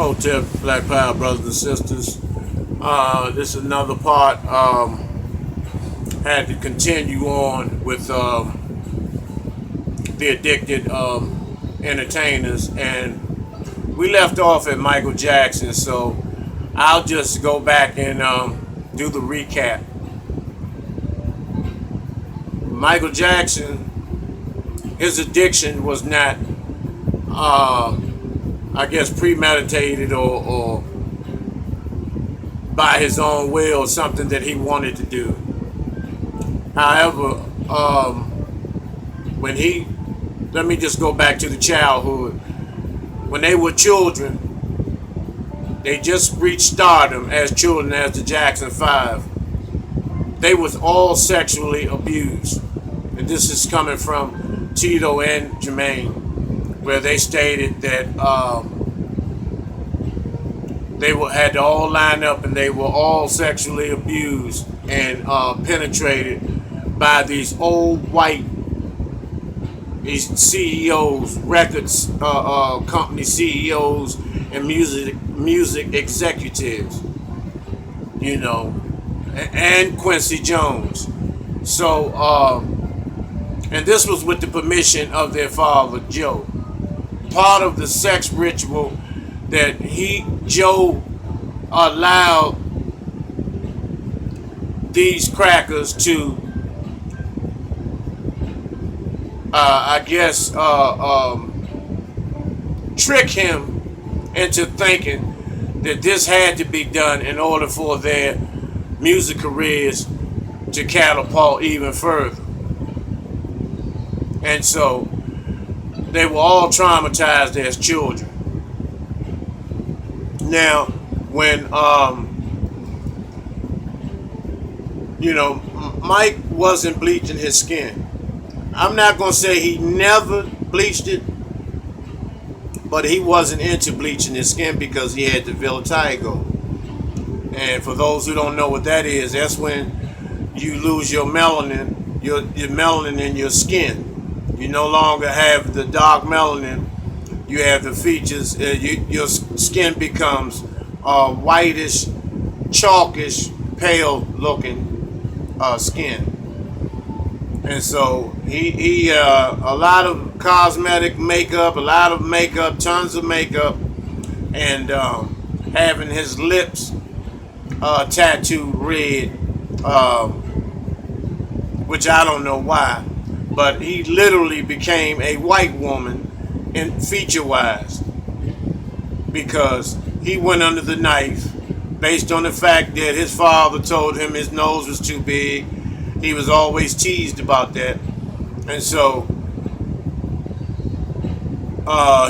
Hotel Black Power, brothers and sisters. This is another part. Had to continue on with the addicted entertainers, and we left off at Michael Jackson. So I'll just go back and do the recap. Michael Jackson, his addiction was not, I guess, premeditated or by his own will, something that he wanted to do. However, when he, let me just go back to the childhood. When they were children, they just reached stardom as children as the Jackson 5. They was all sexually abused. And this is coming from Tito and Jermaine, where they stated that had to all line up and they were all sexually abused and penetrated by these old white CEOs, records company CEOs, and music executives, and Quincy Jones. So, and this was with the permission of their father, Joe. Part of the sex ritual that Joe allowed these crackers to, trick him into thinking that this had to be done in order for their music careers to catapult even further. And so they were all traumatized as children. Now, when Mike wasn't bleaching his skin. I'm not gonna say he never bleached it, but he wasn't into bleaching his skin because he had the vitiligo. And for those who don't know what that is, that's when you lose your melanin, your melanin in your skin. You no longer have the dark melanin. You have the features. Your skin becomes whitish, chalkish, pale-looking skin. And so he a lot of cosmetic makeup, tons of makeup, and having his lips tattooed red, which I don't know why, but he literally became a white woman in feature-wise because he went under the knife based on the fact that his father told him his nose was too big. He was always teased about that. And so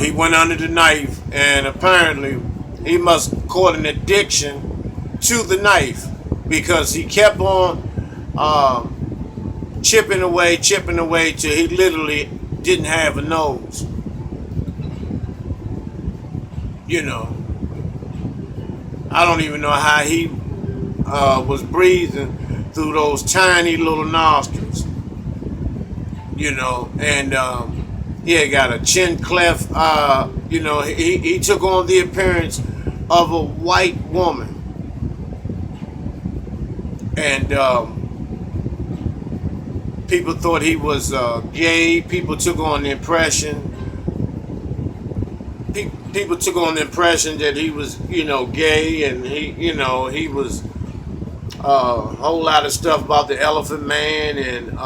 he went under the knife, and apparently he must caught an addiction to the knife because he kept on chipping away till he literally didn't have a nose. I don't even know how he was breathing through those tiny little nostrils, and he had got a chin cleft. He took on the appearance of a white woman, and people thought he was gay. People took on the impression. People took on the impression that he was, gay, and he was a whole lot of stuff about the Elephant Man, and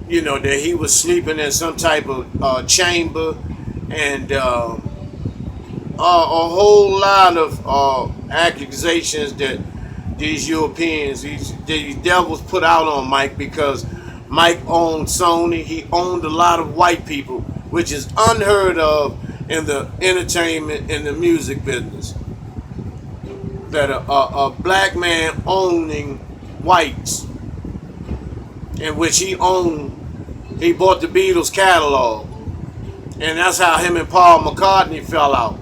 that he was sleeping in some type of chamber, and a whole lot of accusations that these Europeans, these devils put out on Mike because Mike owned Sony. He owned a lot of white people, which is unheard of in the entertainment and the music business. That a black man owning whites, in which he bought the Beatles catalog. And that's how him and Paul McCartney fell out,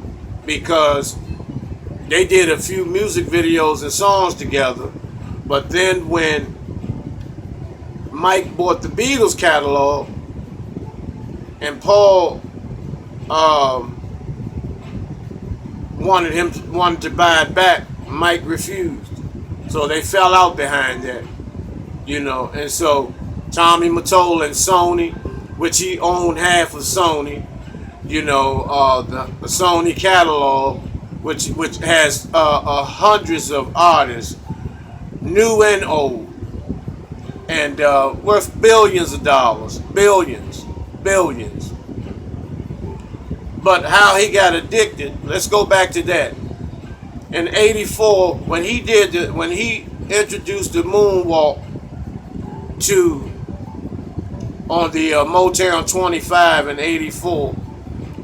because they did a few music videos and songs together, but then when Mike bought the Beatles catalog and Paul wanted to buy it back. Mike refused, so they fell out behind that, And so Tommy Mottola and Sony, which he owned half of Sony, the Sony catalog, which has hundreds of artists, new and old, and worth billions of dollars, billions. But how he got addicted, let's go back to that. In '84, when he introduced the moonwalk on the Motown 25 in '84,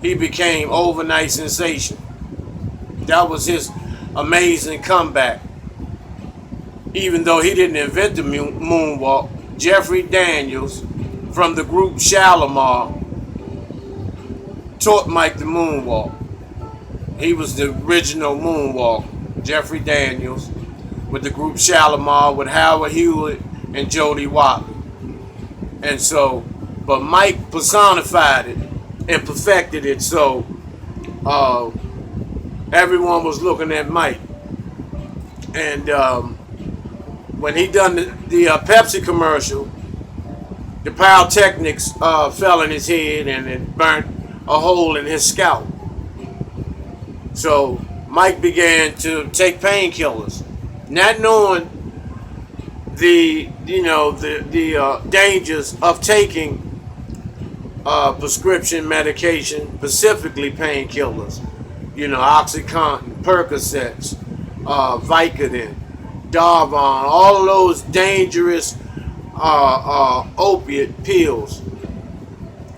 he became overnight sensation. That was his amazing comeback. Even though he didn't invent the moonwalk, Jeffrey Daniels from the group Shalimar taught Mike the moonwalk. He was the original moonwalk. Jeffrey Daniels with the group Shalimar with Howard Hewitt and Jody Watley. And so, but Mike personified it and perfected it, so everyone was looking at Mike. And when he done the Pepsi commercial, the pyrotechnics fell in his head and it burnt a hole in his scalp. So Mike began to take painkillers, not knowing the dangers of taking prescription medication, specifically painkillers. OxyContin, Percocets, Vicodin, Darvon, all of those dangerous opiate pills.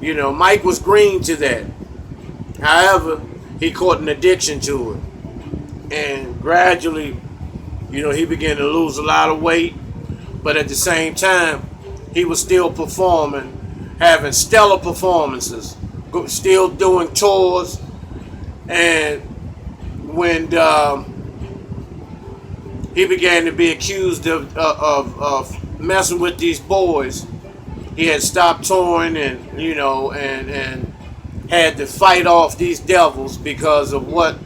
Mike was green to that. However, he caught an addiction to it. And gradually, he began to lose a lot of weight. But at the same time, he was still performing, having stellar performances, still doing tours. And when he began to be accused of messing with these boys, he had stopped touring and had to fight off these devils because of what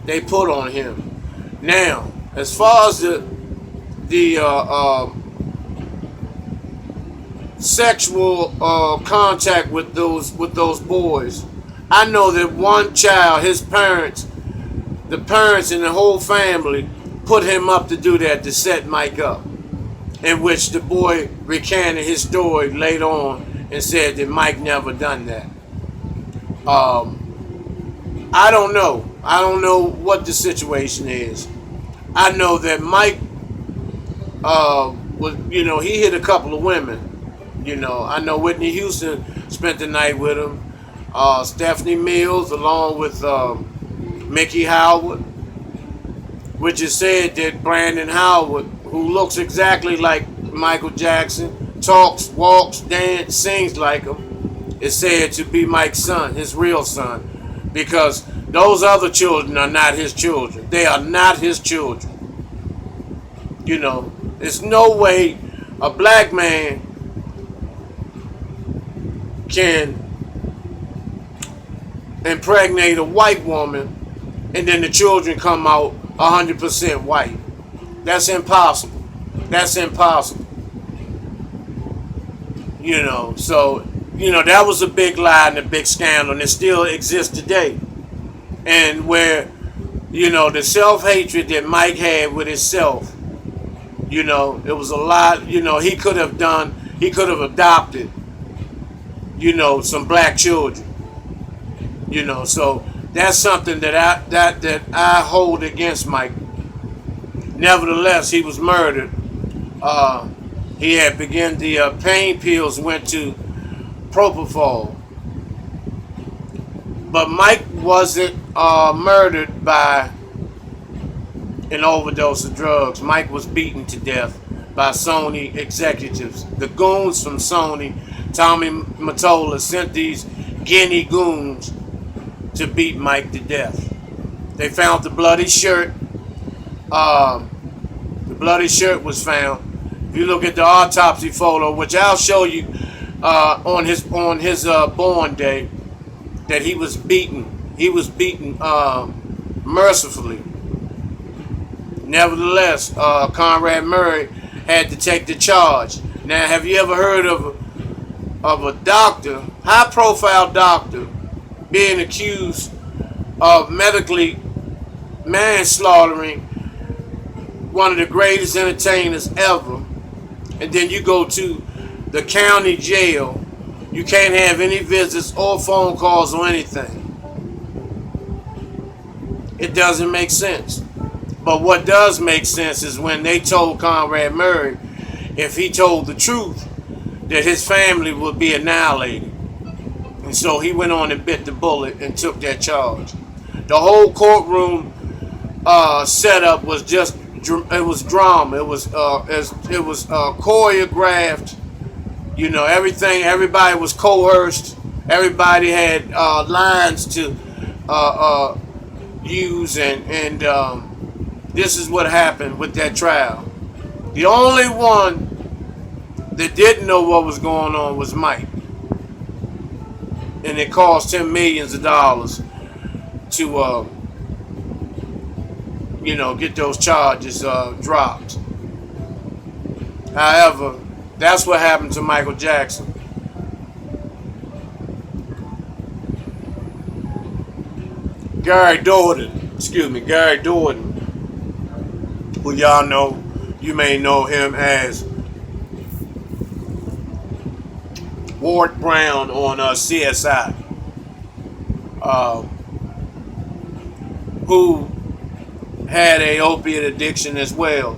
they put on him. Now, as far as the sexual contact with those boys, I know that one child, the parents and the whole family put him up to do that, to set Mike up, in which the boy recanted his story later on and said that Mike never done that. I don't know. I don't know what the situation is. I know that Mike he hit a couple of women. I know Whitney Houston spent the night with him. Stephanie Mills, along with Mickey Howard, which is said that Brandon Howard, who looks exactly like Michael Jackson, talks, walks, dances, sings like him, is said to be Mike's son, his real son, because those other children are not his children. They are not his children. There's no way a black man can impregnate a white woman and then the children come out 100% white. That's impossible. That's impossible. So, that was a big lie and a big scandal, and it still exists today. And where, the self-hatred that Mike had with himself, it was a lot, he could have adopted, some black children. So that's something that I hold against Mike. Nevertheless, he was murdered. He had begun the pain pills went to propofol. But Mike wasn't murdered by an overdose of drugs. Mike was beaten to death by Sony executives. The goons from Sony, Tommy Mottola, sent these guinea goons to beat Mike to death. They found the bloody shirt. The bloody shirt was found. If you look at the autopsy photo, which I'll show you on his born day, that he was beaten. He was beaten mercifully. Nevertheless, Conrad Murray had to take the charge. Now, have you ever heard of a doctor, high-profile doctor, being accused of medically manslaughtering one of the greatest entertainers ever, and then you go to the county jail? You can't have any visits or phone calls or anything. It doesn't make sense. But what does make sense is when they told Conrad Murray, if he told the truth, that his family would be annihilated. And so he went on and bit the bullet and took that charge. The whole courtroom setup was just, it was drama. It was choreographed. You know, everything, everybody was coerced. Everybody had lines to use, and this is what happened with that trial. The only one that didn't know what was going on was Mike. And it cost him millions of dollars to, get those charges dropped. However, that's what happened to Michael Jackson. Gary Doherty, who y'all know, you may know him as Ward Brown on CSI, who had a opiate addiction as well,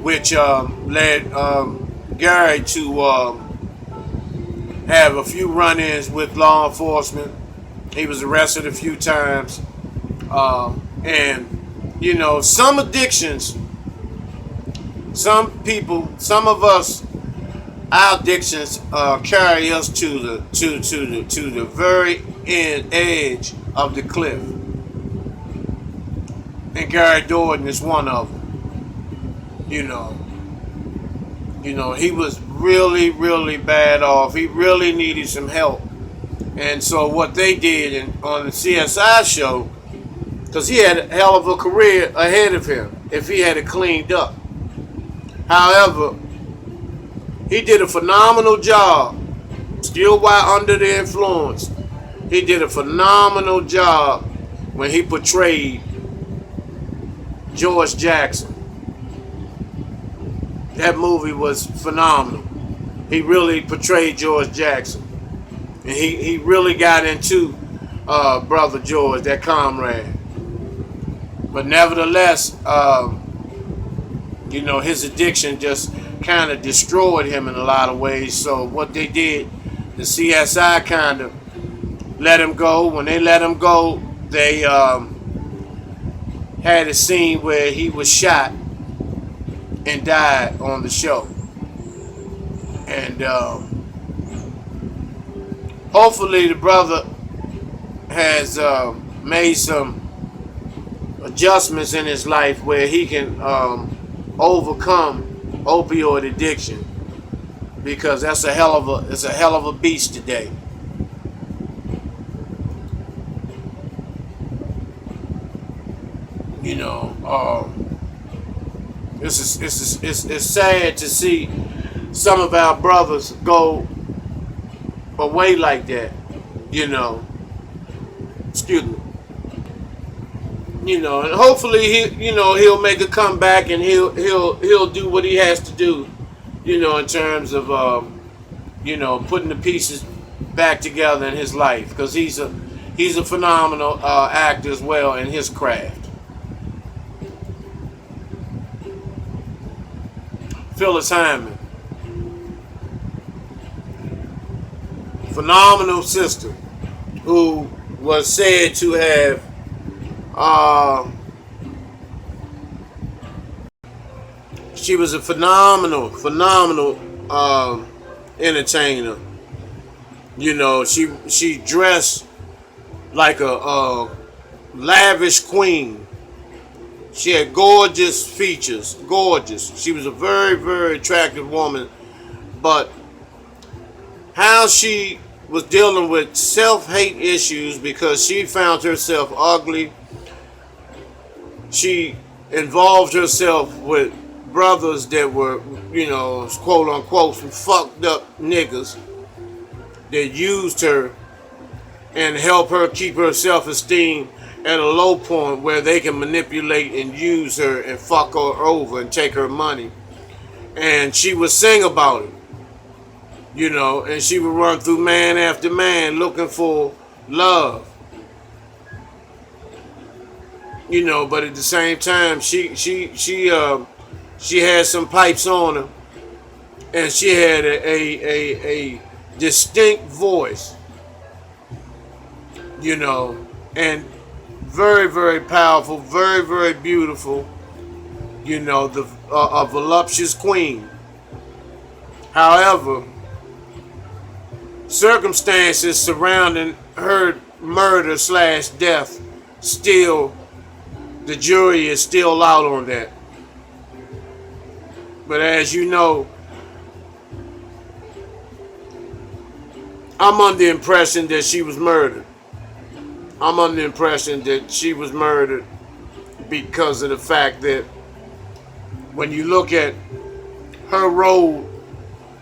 which led Gary to have a few run-ins with law enforcement. He was arrested a few times, and some addictions, some people, some of us, our addictions carry us to the very edge of the cliff. And Gary Doherty is one of them. He was really, really bad off. He really needed some help. And so what they did on the CSI show, because he had a hell of a career ahead of him if he had it cleaned up. However, he did a phenomenal job, still while under the influence. He did a phenomenal job when he portrayed George Jackson. That movie was phenomenal. He really portrayed George Jackson. And he really got into Brother George, that comrade. But nevertheless, his addiction just kind of destroyed him in a lot of ways. So what they did, the CSI kind of let him go. When they let him go, they had a scene where he was shot and died on the show. And hopefully the brother has made some adjustments in his life where he can overcome opioid addiction, because that's it's a hell of a beast today. It's sad to see some of our brothers go away like that. Excuse me. And hopefully he'll make a comeback, and he'll do what he has to do, in terms of putting the pieces back together in his life, because he's a phenomenal actor as well in his craft. Phyllis Hyman, phenomenal sister, who was said to have she was a phenomenal entertainer. She dressed like a lavish queen. She had gorgeous features, gorgeous. She was a very, very attractive woman. But how she was dealing with self-hate issues because she found herself ugly. She involved herself with brothers that were, quote unquote, some fucked up niggas that used her and help her keep her self-esteem at a low point where they can manipulate and use her and fuck her over and take her money. And she would sing about it, and she would run through man after man looking for love. But at the same time, she had some pipes on her, and she had a distinct voice, and very, very powerful, very, very beautiful, a voluptuous queen. However, circumstances surrounding her murder / death, still, the jury is still out on that. But as you know, I'm under the impression that she was murdered. I'm under the impression that she was murdered because of the fact that when you look at her role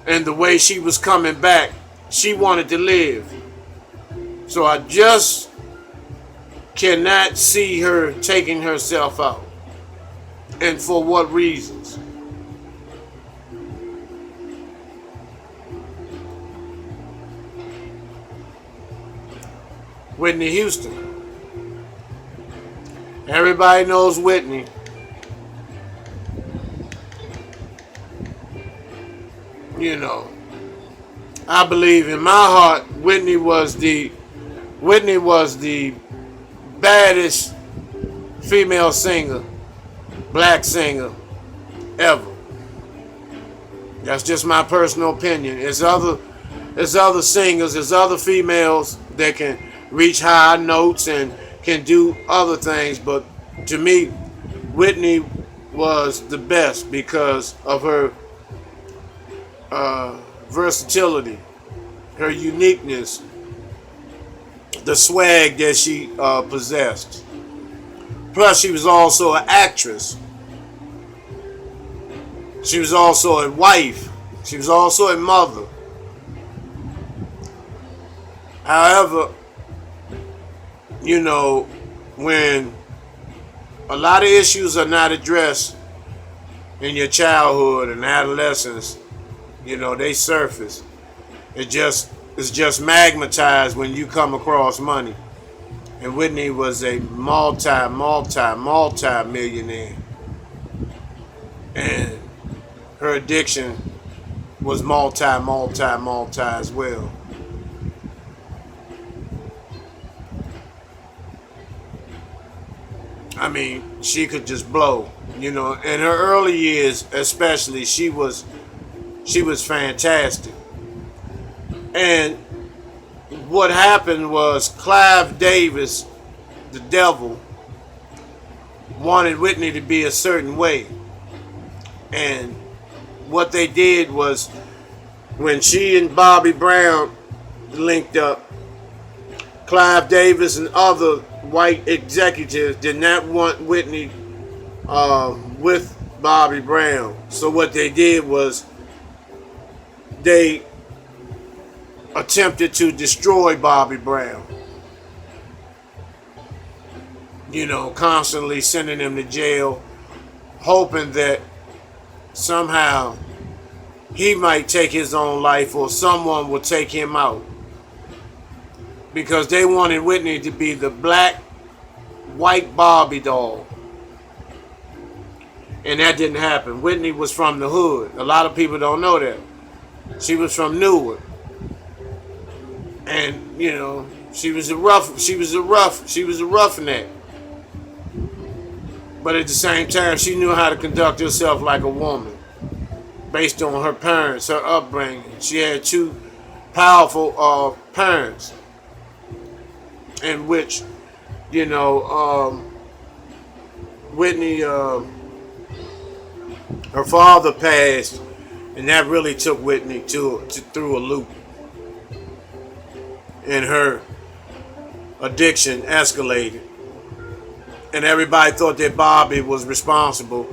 and the way she was coming back, she wanted to live. So I just cannot see her taking herself out. And for what reasons? Whitney Houston. Everybody knows Whitney. I believe in my heart Whitney was the baddest female singer, black singer ever. That's just my personal opinion. There's other singers, there's other females that can reach high notes and can do other things, but to me, Whitney was the best because of her versatility, her uniqueness, the swag that she possessed. Plus, she was also an actress. She was also a wife. She was also a mother. However, when a lot of issues are not addressed in your childhood and adolescence, they surface. It's just magnetized when you come across money. And Whitney was a multi-millionaire. And her addiction was multi as well. I mean, she could just blow. In her early years, especially, she was fantastic. And what happened was Clive Davis, the devil, wanted Whitney to be a certain way. And what they did was, when she and Bobby Brown linked up, Clive Davis and other white executives did not want Whitney with Bobby Brown. So what they did was they attempted to destroy Bobby Brown. Constantly sending him to jail, hoping that somehow he might take his own life or someone will take him out. Because they wanted Whitney to be the black, white Barbie doll. And that didn't happen. Whitney was from the hood. A lot of people don't know that. She was from Newark. And, she was a roughneck. But at the same time, she knew how to conduct herself like a woman. Based on her parents, her upbringing. She had two powerful parents. In which, Whitney, her father passed, and that really took Whitney through a loop. and her addiction escalated. And everybody thought that Bobby was responsible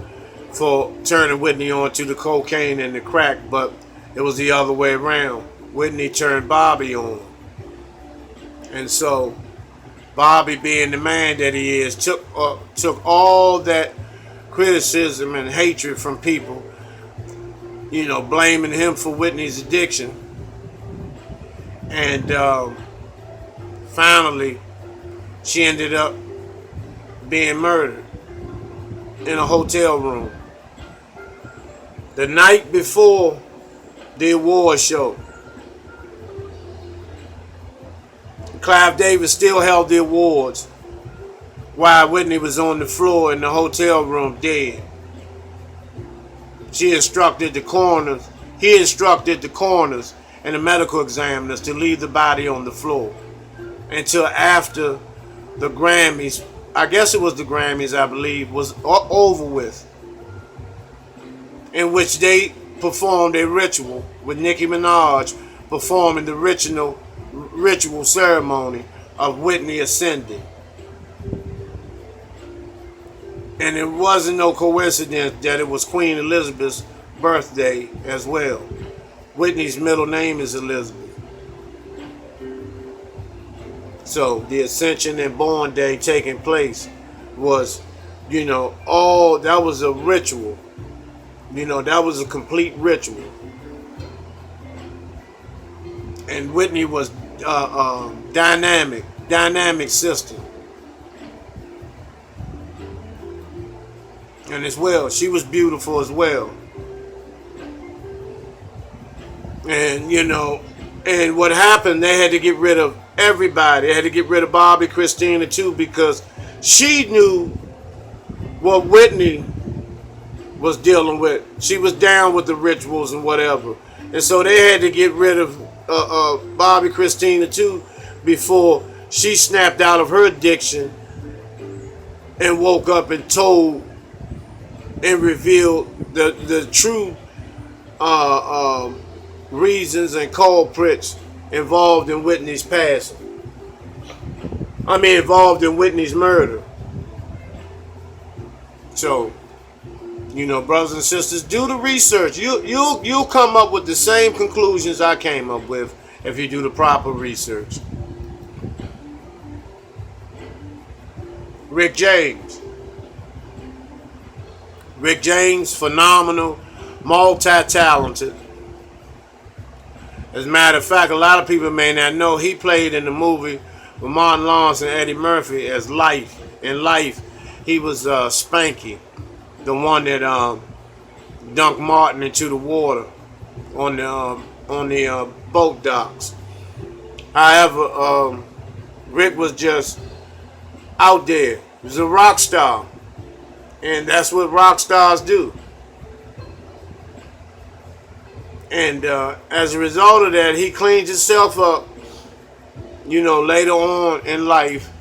for turning Whitney on to the cocaine and the crack, but it was the other way around. Whitney turned Bobby on. And so Bobby, being the man that he is, took all that criticism and hatred from people, blaming him for Whitney's addiction. And finally, she ended up being murdered in a hotel room the night before the award show. Clive Davis still held the awards while Whitney was on the floor in the hotel room dead. He instructed the coroners and the medical examiners to leave the body on the floor until after the Grammys, I guess it was the Grammys, I believe, was over with, in which they performed a ritual with Nicki Minaj performing the ritual ceremony of Whitney ascending. And it wasn't no coincidence that it was Queen Elizabeth's birthday as well. Whitney's middle name is Elizabeth. So the Ascension and Born Day taking place was, that was a ritual. That was a complete ritual. And Whitney was dynamic system. And as well, she was beautiful as well. And, and what happened, they had to get rid of everybody. They had to get rid of Bobby Christina too, because she knew what Whitney was dealing with. She was down with the rituals and whatever. And so they had to get rid of Bobby Christina too before she snapped out of her addiction and woke up and told and revealed the true reasons and culprits involved in Whitney's passing. Involved in Whitney's murder. So, brothers and sisters, do the research. You'll come up with the same conclusions I came up with if you do the proper research. Rick James, phenomenal, multi-talented. As a matter of fact, a lot of people may not know he played in the movie with Martin Lawrence and Eddie Murphy as Life. In Life, he was Spanky, the one that dunked Martin into the water on the boat docks. However, Rick was just out there. He was a rock star, and that's what rock stars do. And as a result of that, he cleaned himself up, later on in life.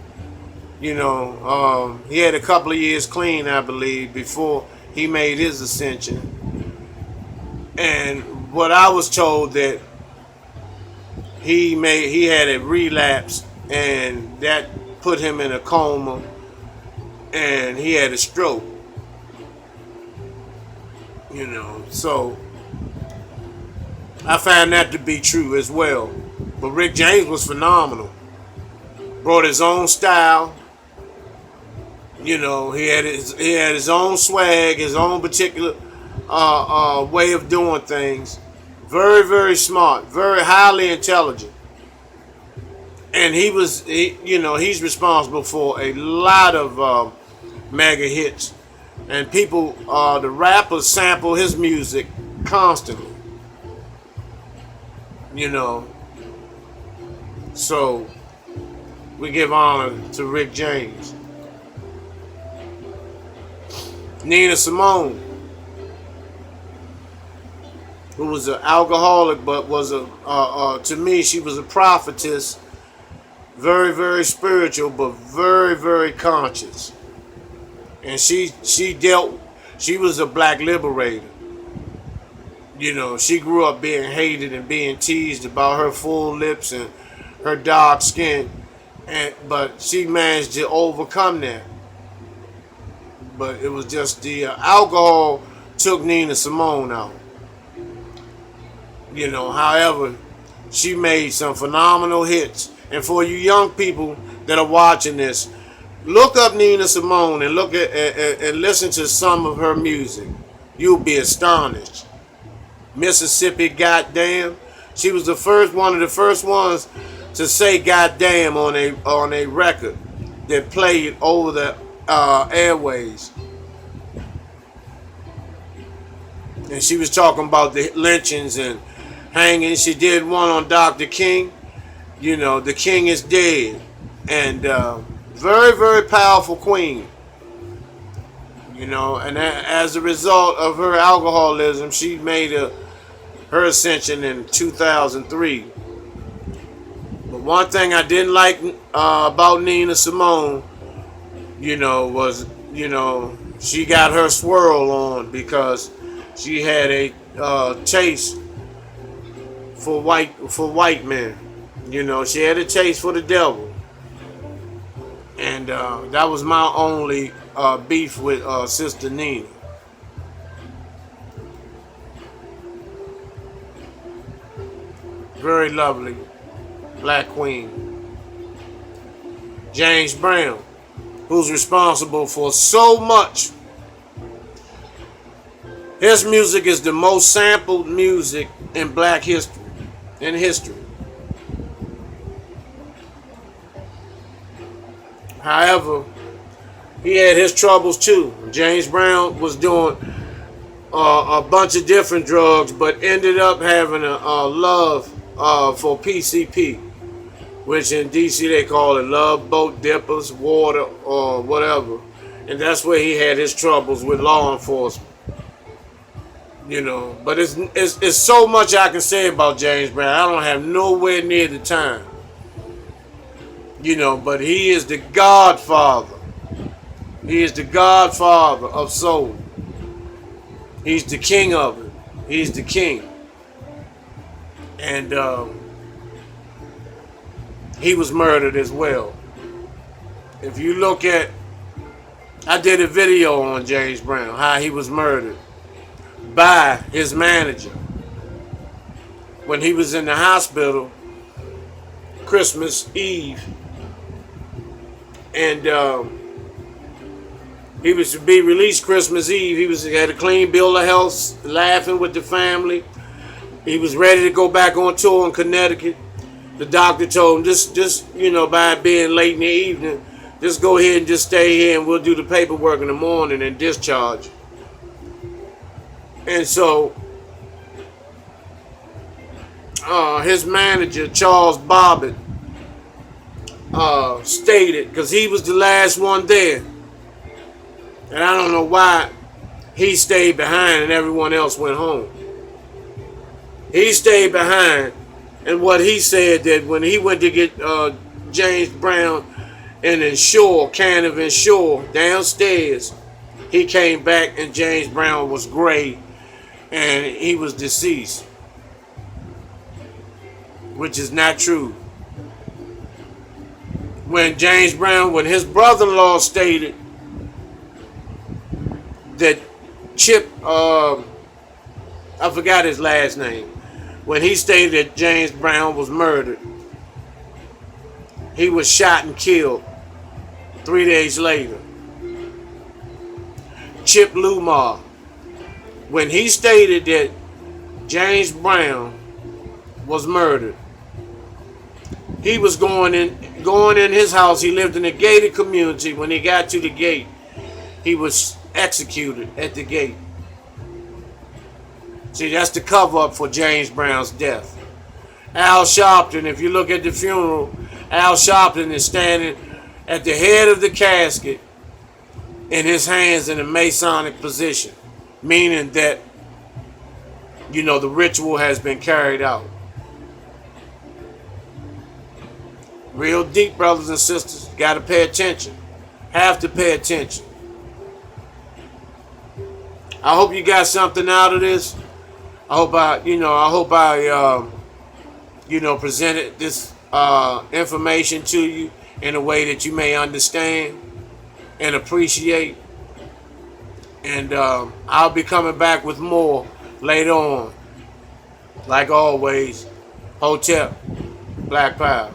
He had a couple of years clean, I believe, before he made his ascension. And what I was told that he had a relapse, and that put him in a coma, and he had a stroke. So I found that to be true as well. But Rick James was phenomenal. Brought his own style. He had his own swag, his own particular way of doing things. Very, very smart, very highly intelligent. And he's responsible for a lot of mega hits. And people, the rappers sample his music constantly. So we give honor to Rick James. Nina Simone, who was an alcoholic, but was to me, she was a prophetess. Very, very spiritual, but very, very conscious. And she was a black liberator. She grew up being hated and being teased about her full lips and her dark skin, but she managed to overcome that. But it was just the alcohol took Nina Simone out. However, she made some phenomenal hits. And for you young people that are watching this, look up Nina Simone and look at and listen to some of her music. You'll be astonished. Mississippi Goddamn. She was one of the first ones to say "goddamn" on a record that played over the airways. And she was talking about the lynchings and hanging. She did one on Dr. King. The king is dead. And very, very powerful queen. And as a result of her alcoholism, she made her ascension in 2003. But one thing I didn't like about Nina Simone, was, she got her swirl on because she had a taste for white men. She had a taste for the devil. And that was my only beef with Sister Nina. Very lovely black queen. James Brown, who's responsible for so much. His music is the most sampled music in black history. However, he had his troubles too. James Brown was doing a bunch of different drugs, but ended up having a love for PCP, which in DC they call it love boat dippers, water, or whatever. And that's where he had his troubles with law enforcement. But it's so much I can say about James Brown. I don't have nowhere near the time. But he is the godfather. He is the godfather of soul. He's the king of it. He's the king. And he was murdered as well. If you look at, I did a video on James Brown, how he was murdered by his manager when he was in the hospital Christmas Eve. And he was to be released Christmas Eve. He had a clean bill of health, laughing with the family. He was ready to go back on tour in Connecticut. The doctor told him, just by it being late in the evening, just go ahead and just stay here and we'll do the paperwork in the morning and discharge. And so his manager, Charles Bobbitt, stated, because he was the last one there, and I don't know why he stayed behind and everyone else went home. He stayed behind, and what he said that when he went to get James Brown an Ensure, can of Ensure downstairs, he came back and James Brown was gray and he was deceased, which is not true. When his brother-in-law stated that Chip, I forgot his last name, when he stated that James Brown was murdered, he was shot and killed 3 days later. Chip Lumar, when he stated that James Brown was murdered, he was going in his house. He lived in a gated community. When he got to the gate, he was executed at the gate. See, that's the cover-up for James Brown's death. Al Sharpton, if you look at the funeral, Al Sharpton is standing at the head of the casket and his hands in a Masonic position, meaning that, the ritual has been carried out. Real deep, brothers and sisters. Got to pay attention. Have to pay attention. I hope you got something out of this. I hope I presented this information to you in a way that you may understand and appreciate. And I'll be coming back with more later on. Like always, Hotep, Black Power.